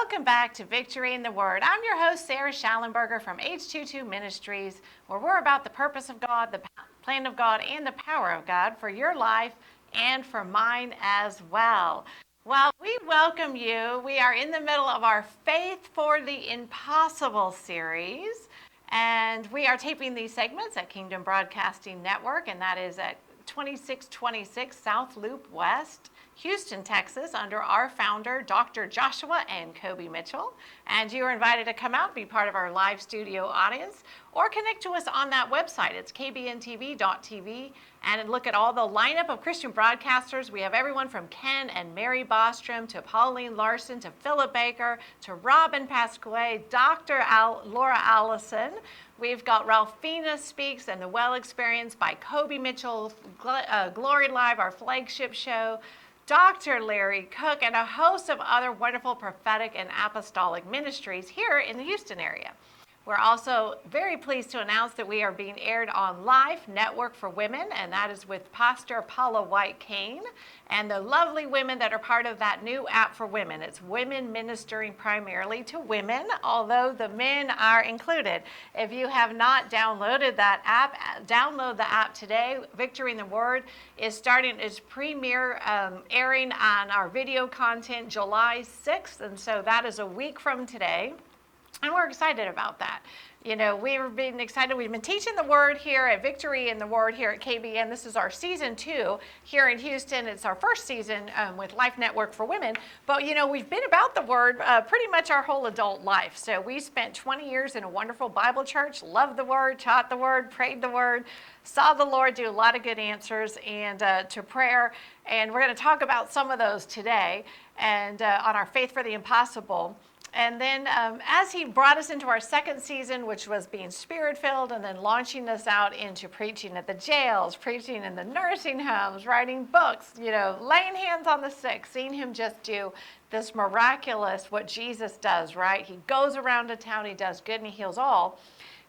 welcome back to Victory in the Word. I'm your host, Sara Shallenberger from H22 Ministries, where we're about the purpose of God, the plan of God, and the power of God for your life and for mine as well. Well, we welcome you. We are in the middle of our Faith for the Impossible series, and we are taping these segments at Kingdom Broadcasting Network, and that is at 2626 South Loop West, Houston, Texas, under our founder, Dr. Joshua and Kobe Mitchell. And you are invited to come out and be part of our live studio audience or connect to us on that website. It's kbntv.tv, and look at all the lineup of Christian broadcasters. We have everyone from Ken and Mary Bostrom to Pauline Larson to Philip Baker to Robin Pasquet, Dr. Laura Allison. We've got Ralphina Speaks and the Well Experience by Kobe Mitchell, Glory Live, our flagship show, Dr. Larry Cook, and a host of other wonderful prophetic and apostolic ministries here in the Houston area. We're also very pleased to announce that we are being aired on Life Network for Women, and that is with Pastor Paula White-Kane and the lovely women that are part of that new app for women. It's women ministering primarily to women, although the men are included. If you have not downloaded that app, download the app today. Victory in the Word is starting its premiere airing on our video content July 6th, and so that is a week from today. And we're excited about that. You know, we've been excited. We've been teaching the Word here at Victory in the Word here at KBN. This is our season 2 here in Houston. It's our first season with Life Network for Women. But, you know, we've been about the Word pretty much our whole adult life. So we spent 20 years in a wonderful Bible church, loved the Word, taught the Word, prayed the Word, saw the Lord do a lot of good answers and to prayer. And we're going to talk about some of those today and on our Faith for the Impossible. And then as he brought us into our second season, which was being Spirit-filled, and then launching us out into preaching at the jails, preaching in the nursing homes, writing books, you know, laying hands on the sick, seeing him just do this miraculous, what Jesus does, right? He goes around a town, he does good, and he heals all.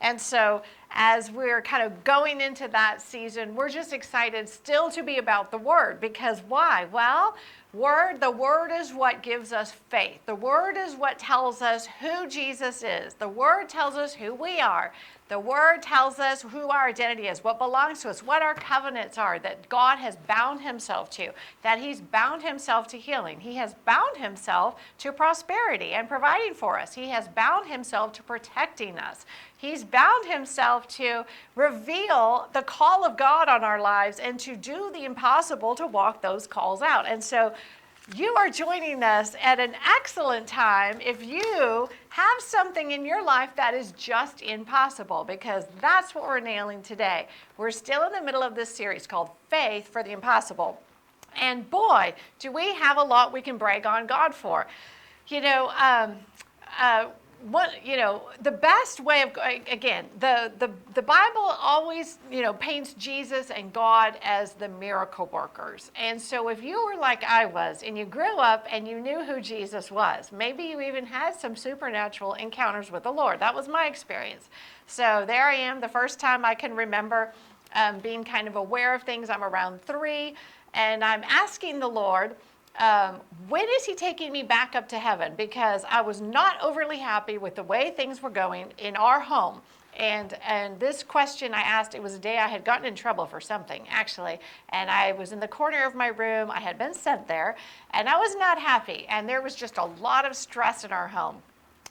And so as we're kind of going into that season, we're just excited still to be about the Word. Because why? Well, the Word is what gives us faith. The Word is what tells us who Jesus is. The Word tells us who we are. The Word tells us who our identity is, what belongs to us, what our covenants are, that God has bound himself to, that he's bound himself to healing. He has bound himself to prosperity and providing for us. He has bound himself to protecting us. He's bound himself to reveal the call of God on our lives and to do the impossible to walk those calls out. And so you are joining us at an excellent time if you have something in your life that is just impossible, because that's what we're nailing today. We're still in the middle of this series called Faith for the Impossible. And boy, do we have a lot we can brag on God for. You know, the best way of, again, the Bible always, paints Jesus and God as the miracle workers. And so if you were like I was and you grew up and you knew who Jesus was, maybe you even had some supernatural encounters with the Lord. That was my experience. So there I am, the first time I can remember being kind of aware of things. I'm around 3, and I'm asking the Lord, when is he taking me back up to heaven? Because I was not overly happy with the way things were going in our home. And this question I asked, it was a day I had gotten in trouble for something, actually. And I was in the corner of my room. I had been sent there, and I was not happy. And there was just a lot of stress in our home.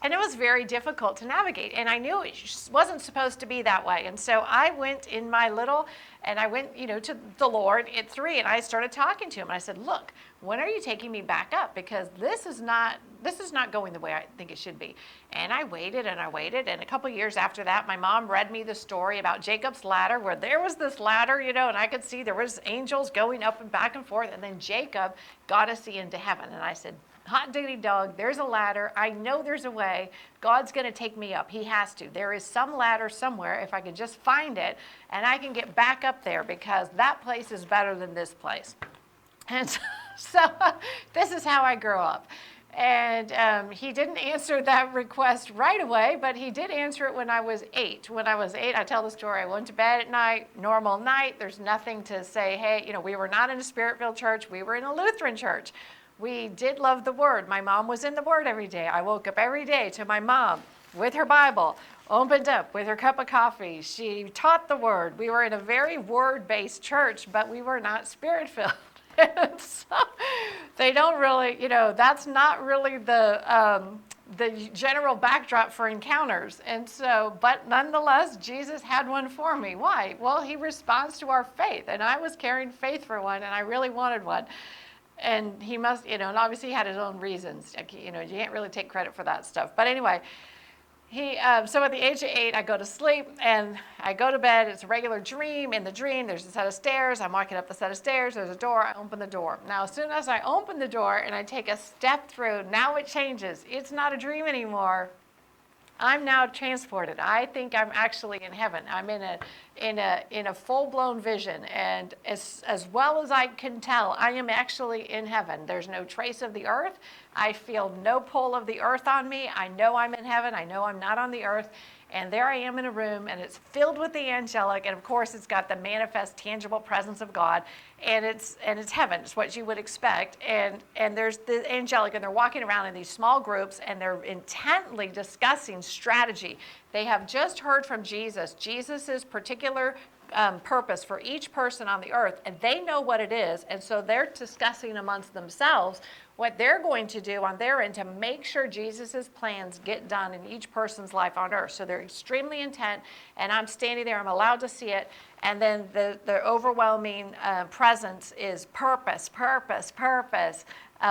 And it was very difficult to navigate. And I knew it wasn't supposed to be that way. And so I went in my little, and I went, to the Lord at 3, and I started talking to him. And I said, look, when are you taking me back up? Because this is not going the way I think it should be. And I waited and I waited. And a couple years after that, my mom read me the story about Jacob's ladder, where there was this ladder, and I could see there was angels going up and back and forth. And then Jacob got us into heaven. And I said, hot diggity dog, there's a ladder. I know there's a way. God's going to take me up. He has to. There is some ladder somewhere. If I can just find it, and I can get back up there, because that place is better than this place. And so this is how I grew up. And he didn't answer that request right away, but he did answer it when I was 8. When I was 8, I tell the story, I went to bed at night, normal night. There's nothing to say, hey, we were not in a Spirit-filled church. We were in a Lutheran church. We did love the Word. My mom was in the Word every day. I woke up every day to my mom with her Bible, opened up with her cup of coffee. She taught the Word. We were in a very Word-based church, but we were not Spirit-filled. And so they don't really, that's not really the general backdrop for encounters. And so, but nonetheless, Jesus had one for me. Why? Well, he responds to our faith. And I was carrying faith for one, and I really wanted one. And he must, and obviously he had his own reasons. You can't really take credit for that stuff. But anyway, so at the age of 8, I go to sleep and I go to bed. It's a regular dream. In the dream, there's a set of stairs. I'm walking up the set of stairs. There's a door. I open the door. Now, as soon as I open the door and I take a step through, now it changes. It's not a dream anymore. I'm now transported. I think I'm actually in heaven. I'm in a full-blown vision, and as well as I can tell, I am actually in heaven. There's no trace of the earth. I feel no pull of the earth on me. I know I'm in heaven. I know I'm not on the earth. And there I am in a room, and it's filled with the angelic, and of course it's got the manifest, tangible presence of God, and it's heaven. It's what you would expect. And there's the angelic, and they're walking around in these small groups, and they're intently discussing strategy. They have just heard from Jesus, Jesus's particular purpose for each person on the earth, and they know what it is, and so they're discussing amongst themselves what they're going to do on their end to make sure Jesus's plans get done in each person's life on earth. So they're extremely intent, and I'm standing there, I'm allowed to see it, and then the overwhelming presence is purpose, purpose, purpose,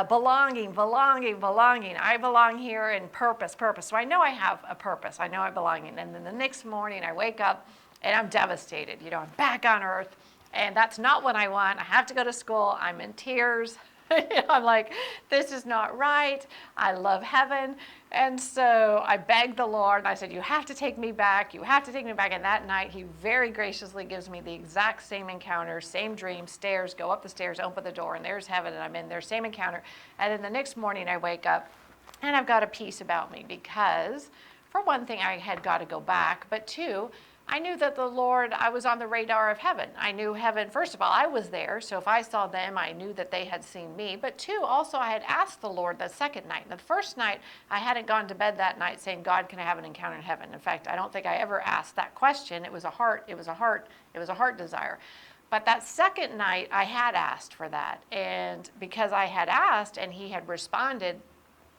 belonging, belonging, belonging. I belong here in purpose, purpose. So I know I have a purpose. I know I belong in. And then the next morning I wake up and I'm devastated. I'm back on earth, and that's not what I want. I have to go to school. I'm in tears. I'm like, this is not right. I love heaven. And so I begged the Lord, and I said, you have to take me back. You have to take me back. And that night, he very graciously gives me the exact same encounter, same dream, stairs, go up the stairs, open the door, and there's heaven, and I'm in there, same encounter. And then the next morning, I wake up, and I've got a peace about me because, for one thing, I had got to go back, but two, I knew that the Lord, I was on the radar of heaven. I knew heaven, first of all, I was there, so if I saw them, I knew that they had seen me. But two, also I had asked the Lord the second night. The first night, I hadn't gone to bed that night saying, God, can I have an encounter in heaven? In fact, I don't think I ever asked that question. It was a heart desire. But that second night, I had asked for that. And because I had asked and he had responded,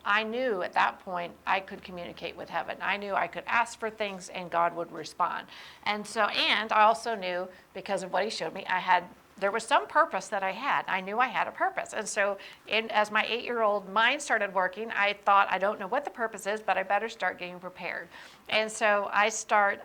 I knew at that point I could communicate with heaven. I knew I could ask for things and God would respond. And I also knew, because of what he showed me, there was some purpose that I had. I knew I had a purpose. And so as my 8-year-old mind started working, I thought, I don't know what the purpose is, but I better start getting prepared. And so I start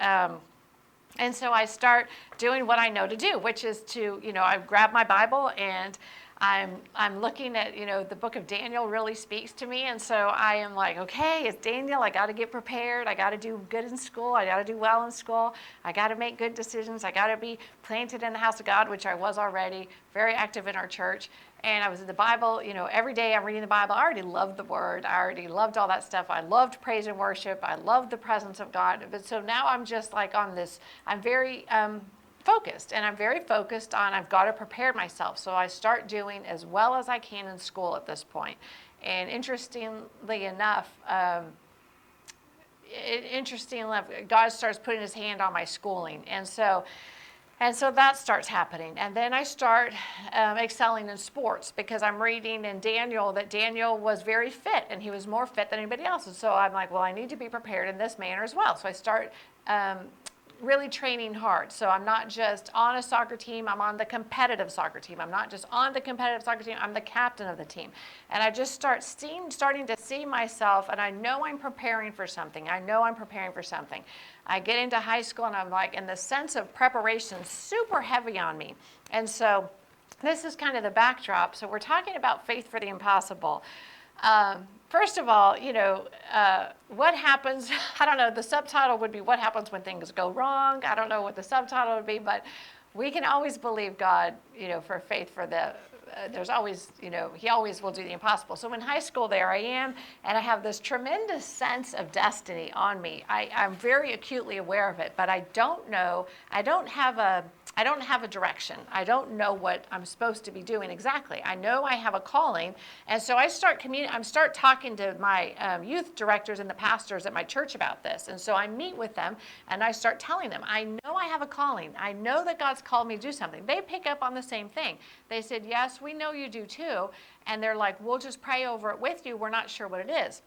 doing what I know to do, which is to, I grab my Bible and I'm looking at, the book of Daniel really speaks to me. And so I am like, okay, it's Daniel. I got to get prepared. I got to do good in school. I got to do well in school. I got to make good decisions. I got to be planted in the house of God, which I was already, very active in our church. And I was in the Bible, every day I'm reading the Bible. I already loved the Word. I already loved all that stuff. I loved praise and worship. I loved the presence of God. But so now I'm just like on this, I'm very focused, and I'm very focused on I've got to prepare myself. So I start doing as well as I can in school at this point. And interestingly enough, God starts putting his hand on my schooling. And so that starts happening. And then I start excelling in sports because I'm reading in Daniel that Daniel was very fit, and he was more fit than anybody else. And so I'm like, well, I need to be prepared in this manner as well. So I start really training hard. So I'm not just on a soccer team, I'm on the competitive soccer team. I'm not just on the competitive soccer team, I'm the captain of the team. And I just starting to see myself, and I know I'm preparing for something. I get into high school, and I'm like, and the sense of preparation is super heavy on me. And so this is kind of the backdrop. So we're talking about faith for the impossible. First of all, what happens, I don't know, the subtitle would be what happens when things go wrong. I don't know what the subtitle would be, but we can always believe God, for faith for there's always, he always will do the impossible. So in high school, there I am, and I have this tremendous sense of destiny on me. I'm very acutely aware of it, but I don't have I don't have a direction. I don't know what I'm supposed to be doing exactly. I know I have a calling, and so I start talking to my youth directors and the pastors at my church about this. And so I meet with them, and I start telling them, I know I have a calling. I know that God's called me to do something. They pick up on the same thing. They said, yes, we know you do too. And they're like, we'll just pray over it with you. We're not sure what it is.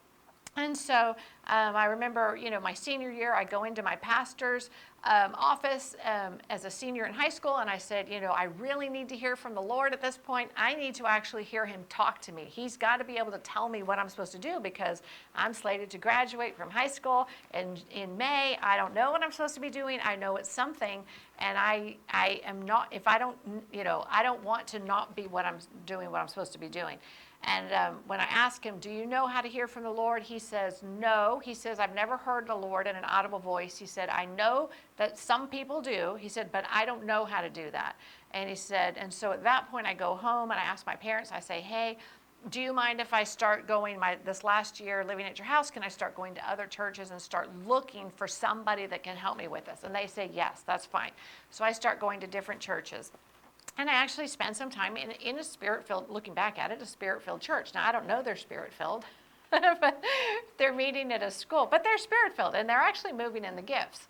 And so I remember, my senior year, I go into my pastor's office as a senior in high school, and I said, I really need to hear from the Lord at this point. I need to actually hear him talk to me. He's got to be able to tell me what I'm supposed to do, because I'm slated to graduate from high school in May. I don't know what I'm supposed to be doing. I know it's something, and I am not, if I don't, I don't want to not be what I'm doing, what I'm supposed to be doing. And when I ask him, do you know how to hear from the Lord? He says, no. He says, I've never heard the Lord in an audible voice. He said, I know that some people do. He said, but I don't know how to do that. And he said, and so at that point I go home and I ask my parents, I say, hey, do you mind if I start going this last year living at your house, can I start going to other churches and start looking for somebody that can help me with this? And they say, yes, that's fine. So I start going to different churches. And I actually spent some time in a spirit-filled, looking back at it, a spirit-filled church. Now, I don't know they're spirit-filled, but they're meeting at a school. But they're spirit-filled, and they're actually moving in the gifts.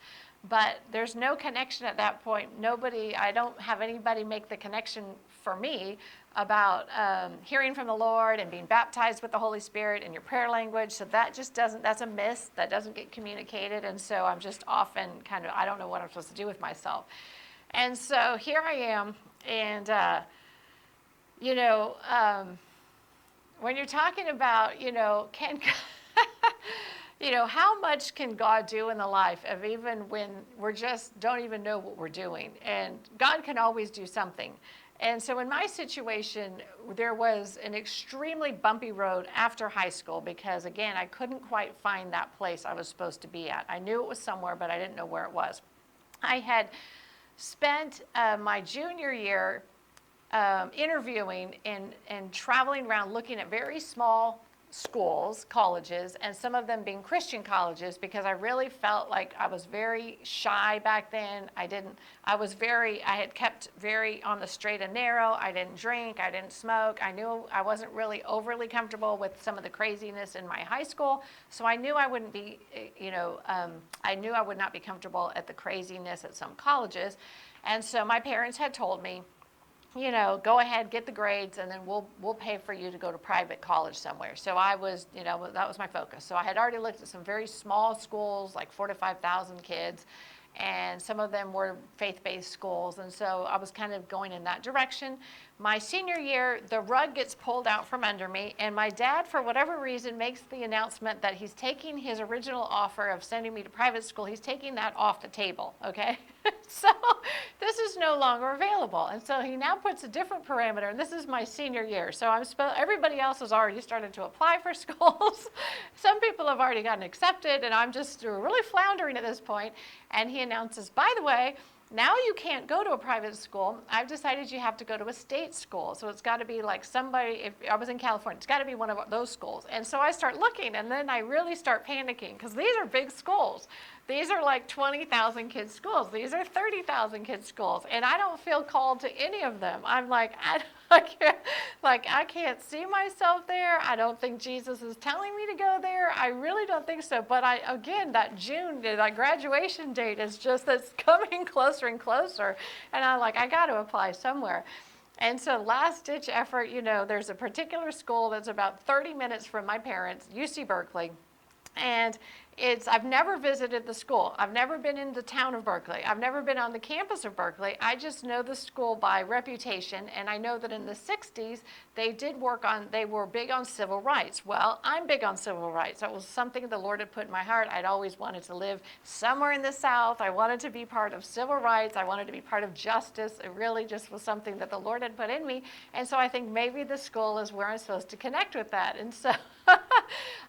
But there's no connection at that point. I don't have anybody make the connection for me about hearing from the Lord and being baptized with the Holy Spirit in your prayer language. So that just that's a miss. That doesn't get communicated. And so I'm just often I don't know what I'm supposed to do with myself. And so here I am. And, when you're talking about, how much can God do in the life of even when we're just don't even know what we're doing? And God can always do something. And so in my situation, there was an extremely bumpy road after high school because, again, I couldn't quite find that place I was supposed to be at. I knew it was somewhere, but I didn't know where it was. I had spent my junior year interviewing and traveling around looking at very small schools, colleges, and some of them being Christian colleges, because I really felt like I was very shy back then. I had kept very on the straight and narrow. I didn't drink, I didn't smoke. I knew I wasn't really overly comfortable with some of the craziness in my high school, so I knew I wouldn't be, I knew I would not be comfortable at the craziness at some colleges. And so my parents had told me, go ahead, get the grades, and then we'll pay for you to go to private college somewhere. So I was, that was my focus. So I had already looked at some very small schools, like 4,000 to 5,000 kids, and some of them were faith-based schools. And so I was kind of going in that direction. My senior year, the rug gets pulled out from under me, and my dad, for whatever reason, makes the announcement that he's taking his original offer of sending me to private school, he's taking that off the table, okay? So this is no longer available. And so he now puts a different parameter, and this is my senior year. So everybody else has already started to apply for schools. Some people have already gotten accepted, and I'm just really floundering at this point. And he announces, by the way, now you can't go to a private school. I've decided you have to go to a state school. So it's got to be like somebody, if I was in California, it's got to be one of those schools. And so I start looking, and then I really start panicking, because these are big schools. These are like 20,000 kids schools. These are 30,000 kids schools. And I don't feel called to any of them. I'm like, I can't see myself there. I don't think Jesus is telling me to go there. I really don't think so. But again, that June, that graduation date is just, that's coming closer and closer. And I'm like, I got to apply somewhere. And so last ditch effort, there's a particular school that's about 30 minutes from my parents, UC Berkeley. And I've never visited the school. I've never been in the town of Berkeley. I've never been on the campus of Berkeley. I just know the school by reputation, and I know that in the 60s, they were big on civil rights. Well, I'm big on civil rights. That was something the Lord had put in my heart. I'd always wanted to live somewhere in the South. I wanted to be part of civil rights. I wanted to be part of justice. It really just was something that the Lord had put in me. And so I think maybe the school is where I'm supposed to connect with that. And so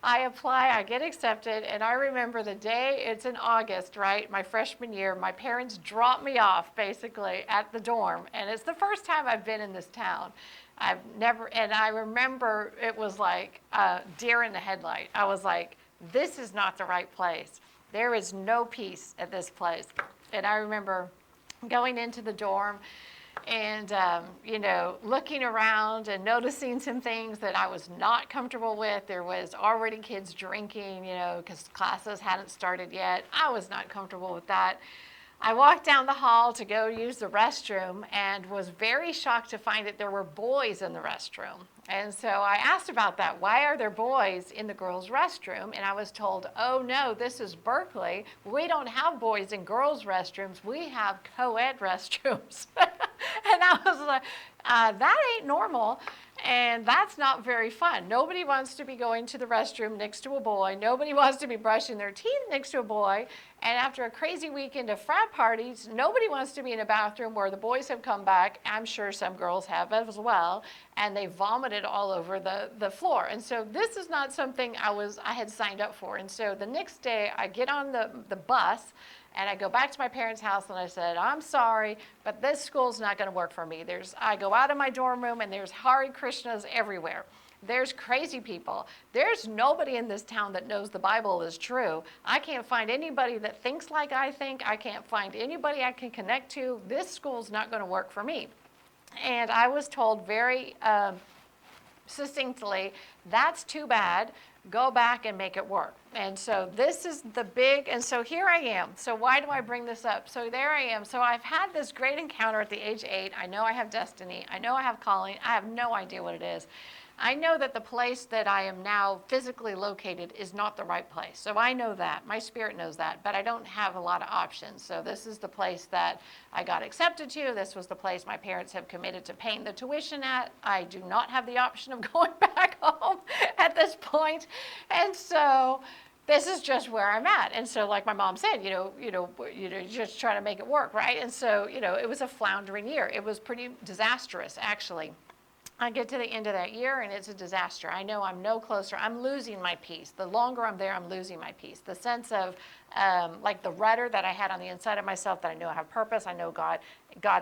I apply, I get accepted, and I remember the day, it's in August, right, my freshman year, my parents dropped me off, basically, at the dorm, and it's the first time I've been in this town. And I remember it was like deer in the headlight. I was like, this is not the right place. There is no peace at this place. And I remember going into the dorm and, looking around and noticing some things that I was not comfortable with. There was already kids drinking, because classes hadn't started yet. I was not comfortable with that. I walked down the hall to go use the restroom and was very shocked to find that there were boys in the restroom. And so I asked about that. Why are there boys in the girls' restroom? And I was told, oh no, this is Berkeley. We don't have boys in girls' restrooms. We have co-ed restrooms. And I was like, that ain't normal. And that's not very fun. Nobody wants to be going to the restroom next to a boy. Nobody wants to be brushing their teeth next to a boy. And after a crazy weekend of frat parties, nobody wants to be in a bathroom where the boys have come back. I'm sure some girls have as well. And they vomited all over the floor. And so this is not something I had signed up for. And so the next day I get on the bus and I go back to my parents' house and I said, I'm sorry, but this school's not going to work for me. I go out of my dorm room and there's Hare Krishnas everywhere. There's crazy people. There's nobody in this town that knows the Bible is true. I can't find anybody that thinks like I think. I can't find anybody I can connect to. This school's not going to work for me. And I was told very succinctly, that's too bad. Go back and make it work. And so this is the big, and so here I am. So why do I bring this up? So there I am. So I've had this great encounter at the age 8. I know I have destiny. I know I have calling. I have no idea what it is. I know that the place that I am now physically located is not the right place. So I know that. My spirit knows that. But I don't have a lot of options. So this is the place that I got accepted to. This was the place my parents have committed to paying the tuition at. I do not have the option of going back home at this point. And so this is just where I'm at. And so like my mom said, just trying to make it work, right? And so, it was a floundering year. It was pretty disastrous, actually. I get to the end of that year and it's a disaster. I know I'm no closer. I'm losing my peace. The longer I'm there, I'm losing my peace. The sense of like the rudder that I had on the inside of myself, that I know I have purpose. I know God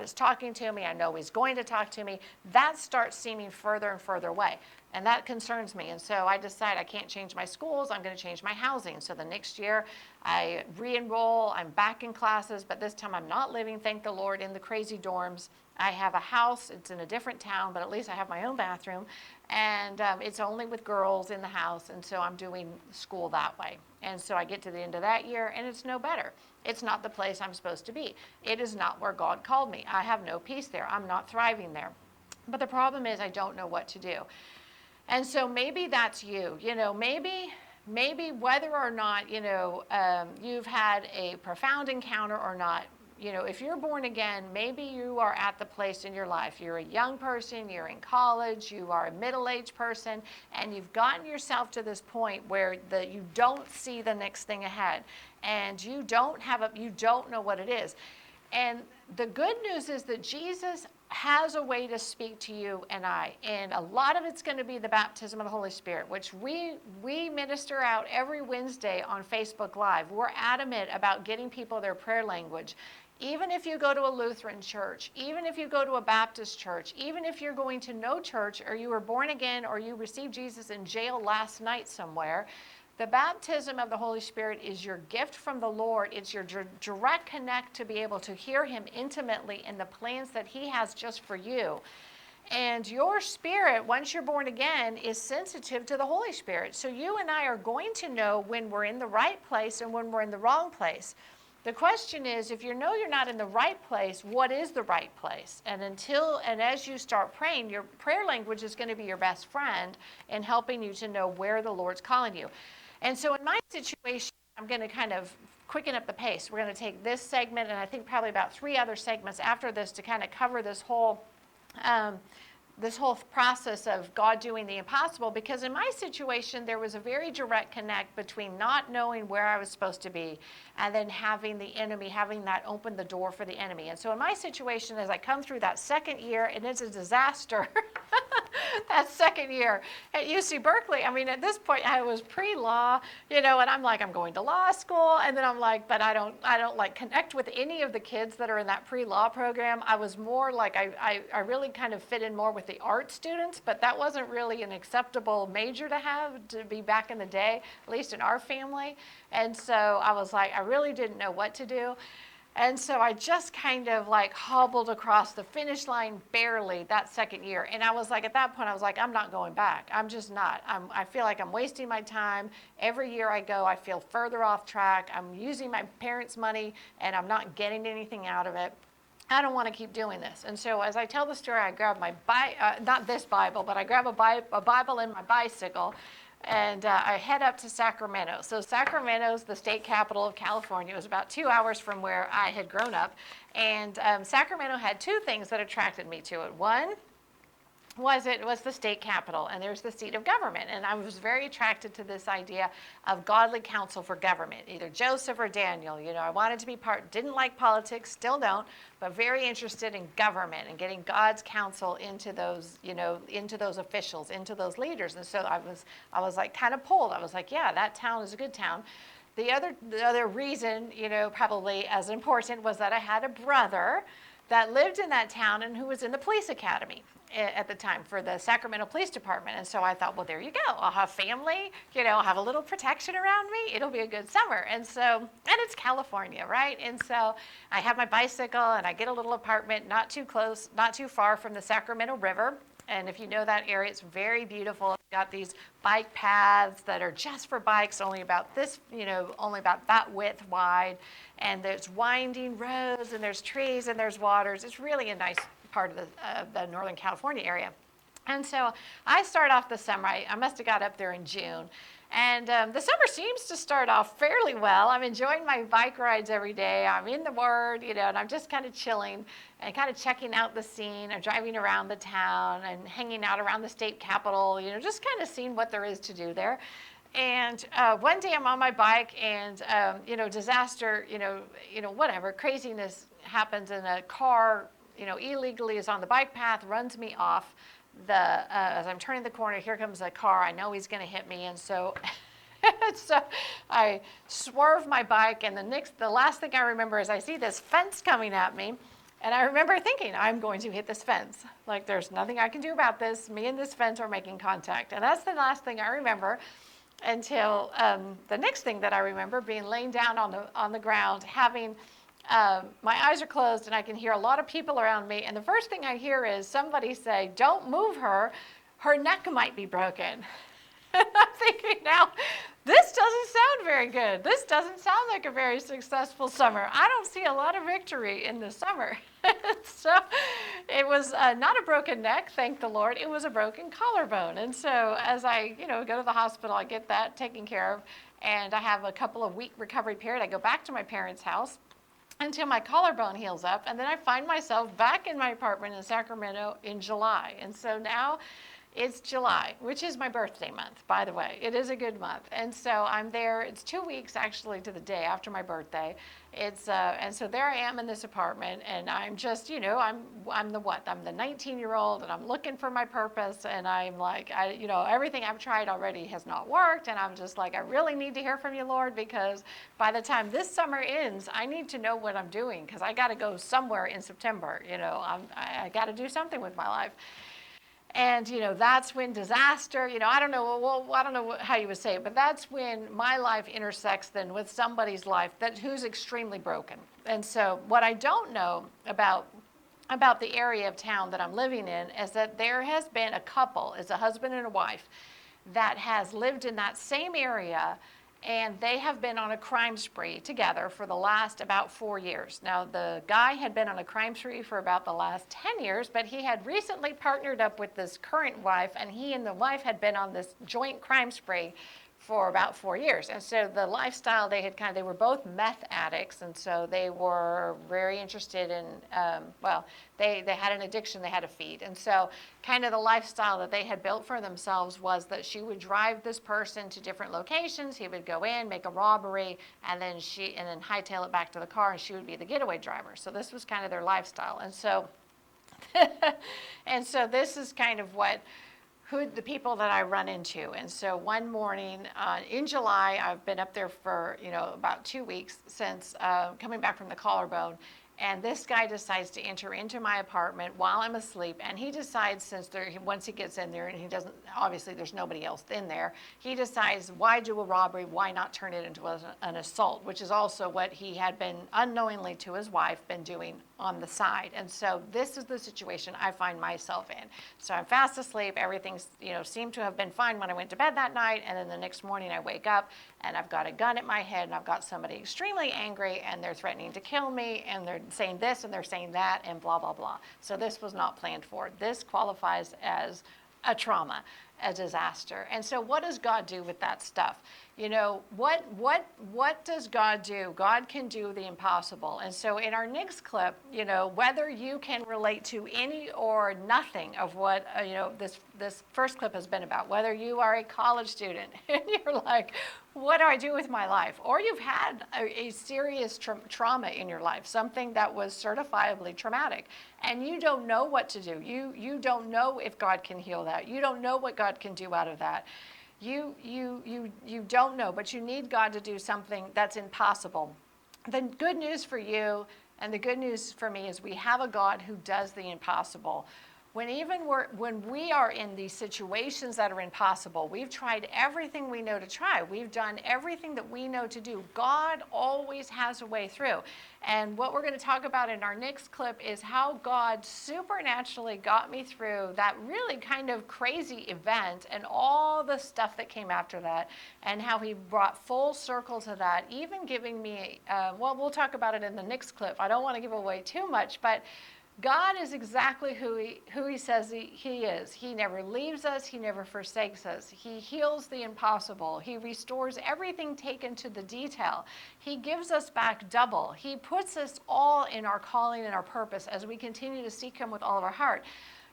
is talking to me. I know he's going to talk to me. That starts seeming further and further away. And that concerns me. And so I decide I can't change my schools. I'm going to change my housing. So the next year I re-enroll. I'm back in classes, but this time I'm not living, thank the Lord, in the crazy dorms. I have a house. It's in a different town, but at least I have my own bathroom. And it's only with girls in the house. And so I'm doing school that way. And so I get to the end of that year and it's no better. It's not the place I'm supposed to be. It is not where God called me. I have no peace there. I'm not thriving there. But the problem is I don't know what to do. And so maybe that's you, maybe whether or not, you've had a profound encounter or not, if you're born again, maybe you are at the place in your life. You're a young person, you're in college, you are a middle-aged person, and you've gotten yourself to this point where you don't see the next thing ahead, and you don't know what it is. And the good news is that Jesus has a way to speak to you and I. And a lot of it's going to be the baptism of the Holy Spirit, which we minister out every Wednesday on Facebook Live. We're adamant about getting people their prayer language. Even if you go to a Lutheran church, even if you go to a Baptist church, even if you're going to no church, or you were born again, or you received Jesus in jail last night somewhere, the baptism of the Holy Spirit is your gift from the Lord. It's your direct connect to be able to hear him intimately in the plans that he has just for you. And your spirit, once you're born again, is sensitive to the Holy Spirit. So you and I are going to know when we're in the right place and when we're in the wrong place. The question is, if you know you're not in the right place, what is the right place? And as you start praying, your prayer language is going to be your best friend in helping you to know where the Lord's calling you. And so in my situation, I'm going to kind of quicken up the pace. We're going to take this segment and I think probably about 3 other segments after this to kind of cover this whole process of God doing the impossible, because in my situation, there was a very direct connect between not knowing where I was supposed to be and then having that open the door for the enemy. And so in my situation, as I come through that second year, and it's a disaster, that second year at UC Berkeley, at this point I was pre-law, and I'm like, I'm going to law school, and then I'm like, but I don't like connect with any of the kids that are in that pre-law program. I was more like, I really kind of fit in more with the art students, but that wasn't really an acceptable major to be back in the day, at least in our family. And so I was like, I really didn't know what to do. And so I just kind of like hobbled across the finish line barely that second year. And I was like, at that point, I was like, I'm not going back. I'm just not. I feel like I'm wasting my time. Every year I go, I feel further off track. I'm using my parents' money and I'm not getting anything out of it. I don't want to keep doing this. And so as I tell the story, I grab my, not this Bible, but I grab a Bible and my bicycle, and I head up to Sacramento. So Sacramento's the state capital of California. It was about 2 hours from where I had grown up. And Sacramento had two things that attracted me to it. One was it was the state capital, and there's the seat of government. And I was very attracted to this idea of godly counsel for government, either Joseph or Daniel. You know, I wanted to be didn't like politics, still don't, but very interested in government and getting God's counsel into those, you know, into those officials, into those leaders. And so I was like kind of pulled. I was like, yeah, that town is a good town. The other reason, you know, probably as important, was that I had a brother that lived in that town and who was in the police academy at the time for the Sacramento Police Department. And so I thought, well, there you go. I'll have family, you know, I'll have a little protection around me. It'll be a good summer. And it's California, right? And so I have my bicycle and I get a little apartment not too close, not too far from the Sacramento River. And if you know that area, it's very beautiful. It's got these bike paths that are just for bikes, only about this, you know, only about that width wide. And there's winding roads and there's trees and there's waters. It's really a nice part of the Northern California area. And so I start off the summer. I must have got up there in June. And the summer seems to start off fairly well. I'm enjoying my bike rides every day. I'm in the Word, you know, and I'm just kind of chilling and kind of checking out the scene. I'm driving around the town and hanging out around the state capitol, you know, just kind of seeing what there is to do there. And one day I'm on my bike and, you know, disaster, you know, whatever, craziness happens and a car, you know, illegally is on the bike path, runs me off. As I'm turning the corner, here comes a car. I know he's going to hit me, and so I swerve my bike. And the last thing I remember is I see this fence coming at me, and I remember thinking, I'm going to hit this fence. Like, there's nothing I can do about this. Me and this fence are making contact, and that's the last thing I remember. Until the next thing that I remember being laying down on the ground, having. My eyes are closed and I can hear a lot of people around me. And the first thing I hear is somebody say, "Don't move her. Her neck might be broken." And I'm thinking now, this doesn't sound very good. This doesn't sound like a very successful summer. I don't see a lot of victory in the summer. So it was not a broken neck, thank the Lord. It was a broken collarbone. And so as I, you know, go to the hospital, I get that taken care of. And I have a couple of week recovery period. I go back to my parents' house until my collarbone heals up, and then I find myself back in my apartment in Sacramento in July. And so now it's July, which is my birthday month, by the way. It is a good month. And so I'm there. It's 2 weeks actually to the day after my birthday. And so there I am in this apartment, and I'm just, you know, I'm the 19-year-old, and I'm looking for my purpose, and I'm like, you know, everything I've tried already has not worked, and I'm just like, I really need to hear from you, Lord, because by the time this summer ends, I need to know what I'm doing, because I got to go somewhere in September. You know, I got to do something with my life. And, you know, that's when disaster, you know, I don't know how you would say it, but that's when my life intersects then with somebody's life who's extremely broken. And so what I don't know about the area of town that I'm living in is that there has been a couple, it's a husband and a wife, that has lived in that same area, and they have been on a crime spree together for the last about 4 years. Now, the guy had been on a crime spree for about the last 10 years, but he had recently partnered up with this current wife, and he and the wife had been on this joint crime spree for about 4 years. And so the lifestyle they were both meth addicts, and so they were very interested in, they had an addiction they had to feed. And so kind of the lifestyle that they had built for themselves was that she would drive this person to different locations, he would go in, make a robbery, and then hightail it back to the car, and she would be the getaway driver. So this was kind of their lifestyle. And so, this is kind of who the people that I run into. And so one morning in July, I've been up there for, you know, about 2 weeks since coming back from the collarbone. And this guy decides to enter into my apartment while I'm asleep, and he decides, once he gets in there, and he doesn't, obviously there's nobody else in there, he decides, why do a robbery, why not turn it into an assault, which is also what he had been unknowingly to his wife been doing on the side. And so this is the situation I find myself in. So I'm fast asleep, everything's, seemed to have been fine when I went to bed that night, and then the next morning I wake up, and I've got a gun at my head, and I've got somebody extremely angry, and they're threatening to kill me, and they're saying this and they're saying that, and blah, blah, blah. So this was not planned for. This qualifies as a trauma, a disaster. And so what does God do with that stuff? What does God do? God can do the impossible. And so in our next clip, whether you can relate to any or nothing of what, this first clip has been about, whether you are a college student and you're like, what do I do with my life? Or you've had a serious trauma in your life, something that was certifiably traumatic, and you don't know what to do. You don't know if God can heal that. You don't know what God can do out of that. You don't know, but you need God to do something that's impossible. The good news for you and the good news for me is we have a God who does the impossible. When we are in these situations that are impossible, we've tried everything we know to try. We've done everything that we know to do. God always has a way through. And what we're going to talk about in our next clip is how God supernaturally got me through that really kind of crazy event and all the stuff that came after that, and how he brought full circle to that, even giving me, we'll talk about it in the next clip. I don't want to give away too much, but God is exactly who he says he is. He never leaves us. He never forsakes us. He heals the impossible. He restores everything taken to the detail. He gives us back double. He puts us all in our calling and our purpose as we continue to seek him with all of our heart.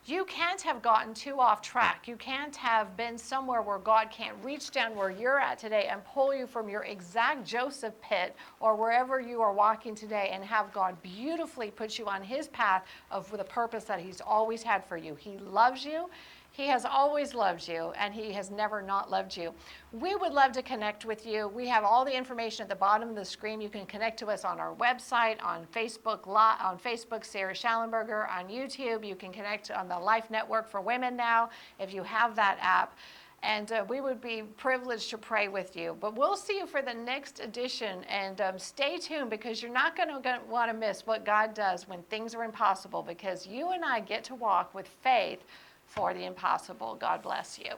You can't have gotten too off track. You can't have been somewhere where God can't reach down where you're at today and pull you from your exact Joseph pit or wherever you are walking today, and have God beautifully put you on his path of the purpose that he's always had for you. He loves you. He has always loved you, and he has never not loved you. We would love to connect with you. We have all the information at the bottom of the screen. You can connect to us on our website, on Facebook, Sara Shallenberger, on YouTube. You can connect on the Life Network for Women now, if you have that app. And we would be privileged to pray with you. But we'll see you for the next edition. And stay tuned, because you're not going to want to miss what God does when things are impossible, because you and I get to walk with faith for the impossible. God bless you.